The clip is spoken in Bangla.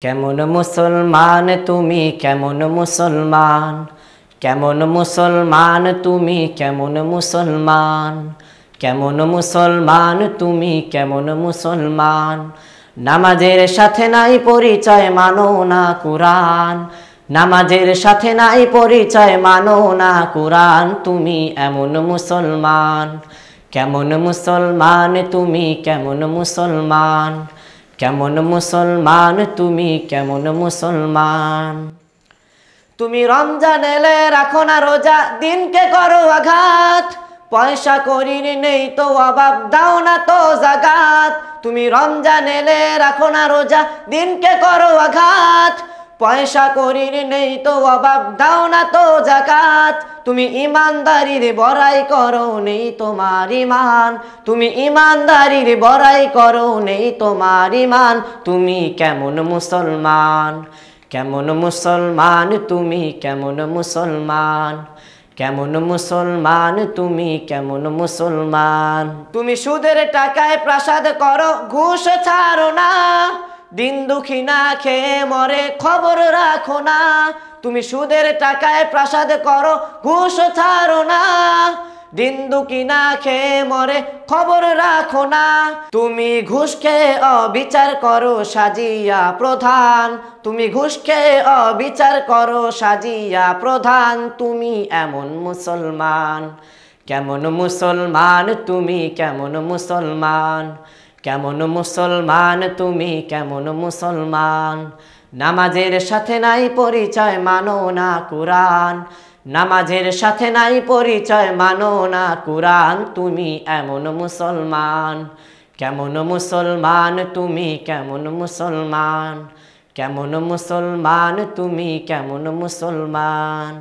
কেমন মুসলমান তুমি কেমন মুসলমান, কেমন মুসলমান তুমি কেমন মুসলমান, কেমন মুসলমান তুমি কেমন মুসলমান। নামাজের সাথে নাই পরিচয় মানো না কুরআন, নামাজের সাথে নাই পরিচয় মানো না কুরআন। তুমি এমন মুসলমান, কেমন মুসলমান তুমি কেমন মুসলমান, কেমন মুসলমান তুমি কেমন মুসলমান। তুমি রমজান এলে রাখো না রোজা, দিনকে করো আঘাত, পয়সা করির নেই তো অভাব, দাও না তো যাকাত। তুমি রমজান এলে রাখো না রোজা, দিনকে করো আঘাত, পয়সা করির নেই তো অভাব, দাও না তো যাকাত। তুমি ইমানদারির বড়াই করো নেই তোমার ইমান, তুমি ইমানদারির বড়াই করো নেই তোমার ইমান। তুমি কেমন মুসলমান, কেমন মুসলমান তুমি কেমন মুসলমান, কেমন মুসলমান তুমি কেমন মুসলমান। তুমি সুদের টাকায় প্রাসাদ করো, ঘুষ ছাড়ো না, দিন দুঃখী না খেয়ে মরে খবর রাখো না। তুমি সুদের টাকায় প্রাসাদ করো, ঘুষ ছাড়ো না, দিন দুঃখী না খেয়ে মরে খবর রাখো না। তুমি ঘুষ খেয়ে অবিচার করো সাজিয়া প্রধান, তুমি ঘুষ খেয়ে অবিচার করো সাজিয়া প্রধান। তুমি এমন মুসলমান, কেমন মুসলমান তুমি কেমন মুসলমান, কেমন মুসলমান তুমি কেমন মুসলমান। নামাজের সাথে নাই পরিচয় মানো না কুরআন, নামাজের সাথে নাই পরিচয় মানো না কুরআন। তুমি এমন মুসলমান, কেমন মুসলমান তুমি কেমন মুসলমান, কেমন মুসলমান তুমি কেমন মুসলমান।